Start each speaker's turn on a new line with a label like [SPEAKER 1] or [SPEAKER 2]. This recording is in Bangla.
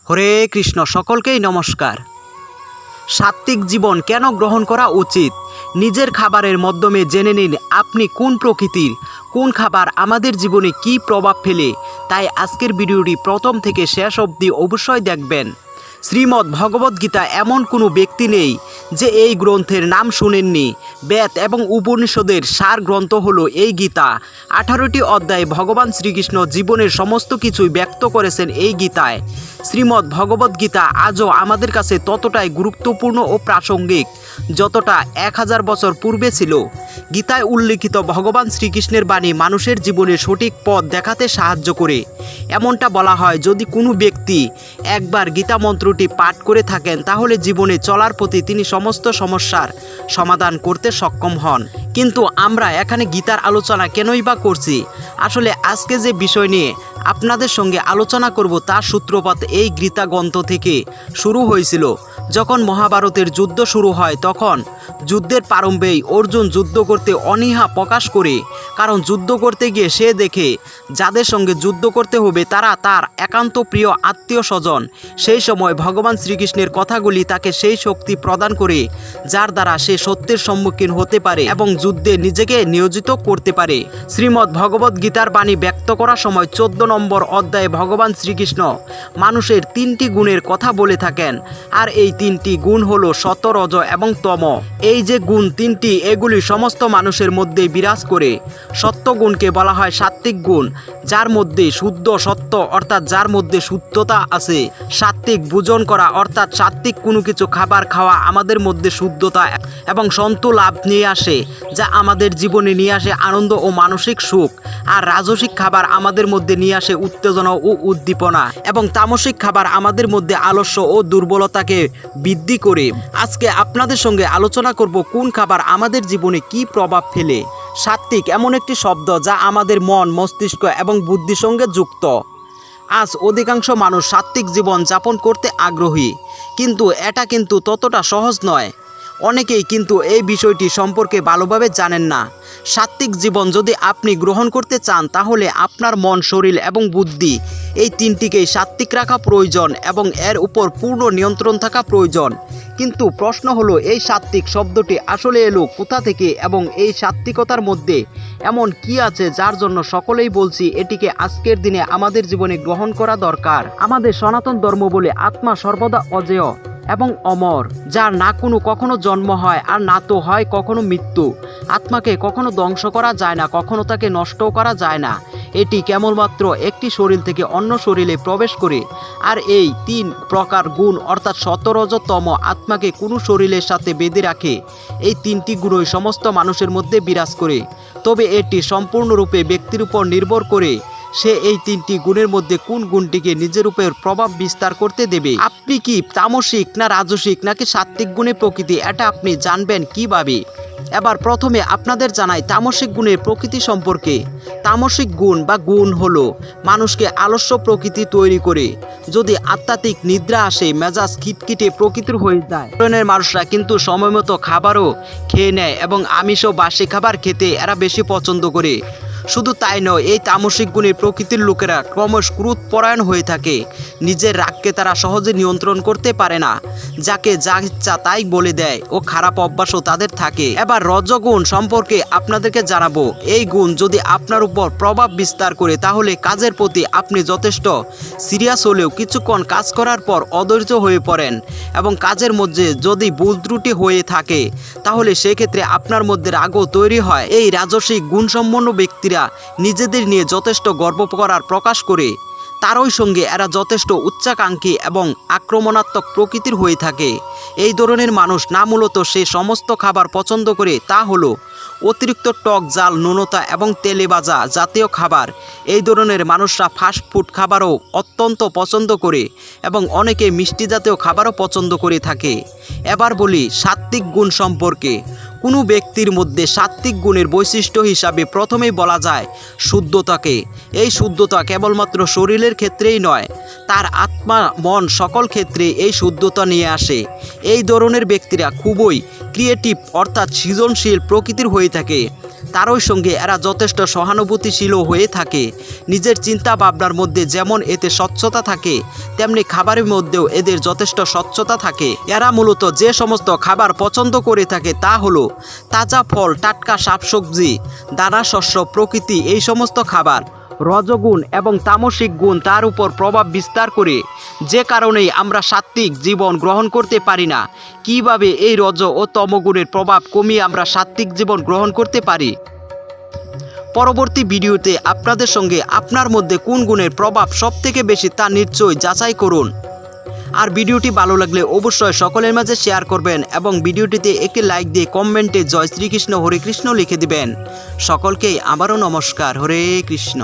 [SPEAKER 1] হরে কৃষ্ণ। সকলকেই নমস্কার। সাত্ত্বিক জীবন কেন গ্রহণ করা উচিত? নিজের খাবারের মাধ্যমে জেনে নিন আপনি কোন প্রকৃতির, কোন খাবার আমাদের জীবনে কী প্রভাব ফেলে। তাই আজকের ভিডিওটি প্রথম থেকে শেষ অবধি অবশ্যই দেখবেন। শ্রীমদ্ ভগবত গীতা এমন কোনো ব্যক্তি নেই যে এই গ্রন্থের নাম শুনেননি। বেদ এবং উপনিষদের সার গ্রন্থ হলো এই গীতা। 18টি অধ্যায়ে ভগবান শ্রীকৃষ্ণ জীবনের সমস্ত কিছুই ব্যক্ত করেছেন এই গীতায়। শ্রীমদ্ ভগবত গীতা আজও আমাদের কাছে ততটাই গুরুত্বপূর্ণ ও প্রাসঙ্গিক যতটা 1000 বছর পূর্বে ছিল। গীতায় উল্লিখিত ভগবান শ্রীকৃষ্ণের বাণী মানুষের জীবনে সঠিক পথ দেখাতে সাহায্য করে। এমনটা বলা হয়, যদি কোনো ব্যক্তি একবার গীতা মন্ত্রটি পাঠ করে থাকেন তাহলে জীবনে চলার প্রতি তিনি সমস্ত সমস্যার সমাধান করতে সক্ষম হন। কিন্তু আমরা এখানে গীতার আলোচনা কেনই বা করছি? আসলে আজকে যে বিষয় নিয়ে আপনাদের সঙ্গে আলোচনা করব তার সূত্রপাত এই গীতা গ্রন্থ থেকে শুরু হয়েছিল। যখন মহাভারতের যুদ্ধ শুরু হয় তখন যুদ্ধের প্রারম্ভেই অর্জুন যুদ্ধ করতে অনীহা প্রকাশ করে, কারণ যুদ্ধ করতে গিয়ে সে দেখে যাদের সঙ্গে যুদ্ধ করতে হবে তারা তার একান্ত প্রিয় আত্মীয় স্বজন। সেই সময় ভগবান শ্রীকৃষ্ণের কথাগুলি তাকে সেই শক্তি প্রদান করে যার দ্বারা সে সত্যের সম্মুখীন হতে পারে এবং যুদ্ধে নিজেকে নিয়োজিত করতে পারে। শ্রীমদ্ ভগবত গীতার বাণী ব্যক্ত করার সময় 14 নম্বর অধ্যায়ে ভগবান শ্রীকৃষ্ণ মানুষের 3টি গুণের কথা বলে থাকেন। আর এই 3টি গুণ হলো সত্য, রজ এবং তম। এই যে গুণ 3টি, এগুলি সমস্ত মানুষের মধ্যে বিরাজ করে। সত্য গুণকে বলা হয় সাত্ত্বিক গুণ, যার মধ্যে শুদ্ধ সত্য অর্থাৎ যার মধ্যে শুদ্ধতা আছে। সাত্ত্বিক ভোজন করা অর্থাৎ সাত্ত্বিক কোনো কিছু খাবার খাওয়া আমাদের মধ্যে শুদ্ধতা এবং সন্তোষ লাভ নিয়ে আসে, যা আমাদের জীবনে নিয়ে আসে আনন্দ ও মানসিক সুখ। আর রাজসিক খাবার আমাদের মধ্যে নিয়ে আসে উত্তেজনা ও উদ্দীপনা, এবং তামসিক খাবার আমাদের মধ্যে আলস্য ও দুর্বলতাকে বৃদ্ধি করে। আজকে আপনাদের সঙ্গে আলোচনা করব কোন খাবার আমাদের জীবনে কী প্রভাব ফেলে। সাত্ত্বিক এমন একটি শব্দ যা আমাদের মন, মস্তিষ্ক এবং বুদ্ধির সঙ্গে যুক্ত। আজ অধিকাংশ মানুষ সাত্ত্বিক জীবন যাপন করতে আগ্রহী, কিন্তু এটা কিন্তু ততটা সহজ নয়। অনেকেই কিন্তু এই বিষয়টি সম্পর্কে ভালোভাবে জানেন না। সাত্ত্বিক জীবন যদি আপনি গ্রহণ করতে চান তাহলে আপনার মন, শরীর এবং বুদ্ধি এই 3টিকেই সাত্ত্বিক রাখা প্রয়োজন এবং এর উপর পূর্ণ নিয়ন্ত্রণ থাকা প্রয়োজন। কিন্তু প্রশ্ন হলো, এই সাত্ত্বিক শব্দটি আসলে এলো কোথা থেকে এবং এই সাত্ত্বিকতার মধ্যে এমন কি আছে যার জন্য সকলেই বলছি এটিকে আজকের দিনে আমাদের জীবনে গ্রহণ করা দরকার। আমাদের সনাতন ধর্ম বলে আত্মা সর্বদা অজেয় এবং অমর, যার না কখনো জন্ম হয় আর না তো হয় কখনো মৃত্যু। আত্মাকে কখনো ধ্বংস করা যায় না, কখনো তাকে নষ্টও করা যায় না। এটি কেবলমাত্র একটি শরীর থেকে অন্য শরীরে প্রবেশ করে। আর এই 3 প্রকার গুণ অর্থাৎ সত্য, রজ, তম আত্মাকে কোনো শরীরের সাথে বেঁধে রাখে। এই 3টি গুণই সমস্ত মানুষের মধ্যে বিরাজ করে। তবে এটি সম্পূর্ণরূপে ব্যক্তির উপর নির্ভর করে সে এই 3টি গুণের মধ্যে কোন গুণটিকে নিজের উপর প্রভাব বিস্তার করতে দেবে। আপনি কি তামসিক না রাজসিক নাকি সাত্ত্বিক গুণের প্রকৃতি, এটা আপনি জানবেন কিভাবে? এবার প্রথমে আপনাদের জানাই তামসিক গুণের প্রকৃতি সম্পর্কে। তামসিক গুণ বা গুণ হলো মানুষকে আলস্য প্রকৃতি তৈরি করে। যদি আধ্যাত্মিক নিদ্রা আসে, মেজাজ খিটখিটে প্রকৃতির হয়ে যায়। ধরনের মানুষরা কিন্তু সময়মতো খাবারও খেয়ে নেয় এবং আমিষ ও বাসি খাবার খেতে এরা বেশি পছন্দ করে। শুধু তাই নয়, এই তামসিক গুণের প্রকৃতির লোকেরা ক্রমশ ক্রোধপরায়ণ হয়ে থাকে। নিজের রাগকে তারা সহজে নিয়ন্ত্রণ করতে পারে না, যাকে যা ইচ্ছা তাই বলে দেয় ও খারাপ অভ্যাসও তাদের থাকে। এবার রজগুণ সম্পর্কে আপনাদেরকে জানাবো। এই গুণ যদি আপনার উপর প্রভাব বিস্তার করে তাহলে কাজের প্রতি আপনি যথেষ্ট সিরিয়াস হলেও কিছুক্ষণ কাজ করার পর অধৈর্য হয়ে পড়েন, এবং কাজের মধ্যে যদি ভুল ত্রুটি হয়ে থাকে তাহলে সেক্ষেত্রে আপনার মধ্যে রাগও তৈরি হয়। এই রাজসিক গুণসম্পন্ন ব্যক্তিরা নিজেদের নিয়ে যথেষ্ট গর্ব করার প্রকাশ করে। তারই সঙ্গে এরা যথেষ্ট উচ্চাকাঙ্ক্ষী এবং আক্রমণাত্মক প্রকৃতির হয়ে থাকে। এই ধরনের মানুষ না মূলত সে সমস্ত খাবার পছন্দ করে, তা হলো অতিরিক্ত টক, ঝাল, নুনতা এবং তেলে ভাজা জাতীয় খাবার। এই ধরনের মানুষরা ফাস্টফুড খাবারও অত্যন্ত পছন্দ করে এবং অনেকে মিষ্টি জাতীয় খাবারও পছন্দ করে থাকে। এবার বলি সাত্ত্বিক গুণ সম্পর্কে। কোনো ব্যক্তির মধ্যে সাত্ত্বিক গুণের বৈশিষ্ট্য হিসাবে প্রথমেই বলা যায় শুদ্ধতাকে। এই শুদ্ধতা কেবলমাত্র শরীরের ক্ষেত্রেই নয়, তার আত্মা, মন সকল ক্ষেত্রে এই শুদ্ধতা নিয়ে আসে। এই ধরনের ব্যক্তিরা খুবই ক্রিয়েটিভ অর্থাৎ সৃজনশীল প্রকৃতির হয়ে থাকে। তারই সঙ্গে এরা যথেষ্ট সহানুভূতিশীলও হয়ে থাকে। নিজের চিন্তা ভাবনার মধ্যে যেমন এতে স্বচ্ছতা থাকে, তেমনি খাবারের মধ্যেও এদের যথেষ্ট স্বচ্ছতা থাকে। এরা মূলত যে সমস্ত খাবার পছন্দ করে থাকে তা হলো তাজা ফল, টাটকা শাকসবজি, দানা শস্য, প্রকৃতি, এই সমস্ত খাবার। রজগুণ এবং তামসিক গুণ তার উপর প্রভাব বিস্তার করে, যে কারণেই আমরা সাত্ত্বিক জীবন গ্রহণ করতে পারি না। কিভাবে এই রজ ও তমগুণের প্রভাব কমিয়ে আমরা সাত্ত্বিক জীবন গ্রহণ করতে পারি, পরবর্তী ভিডিওতে আপনাদের সঙ্গে আপনার মধ্যে কোন গুণের প্রভাব সবথেকে বেশি তা নিশ্চয়ই যাচাই করুন। আর ভিডিওটি ভালো লাগলে অবশ্যই সকলের মাঝে শেয়ার করবেন এবং ভিডিওটিতে একটি লাইক দিয়ে কমেন্টে জয় শ্রীকৃষ্ণ, হরে কৃষ্ণ লিখে দিবেন। সকলকেই আবারও নমস্কার, হরে কৃষ্ণ।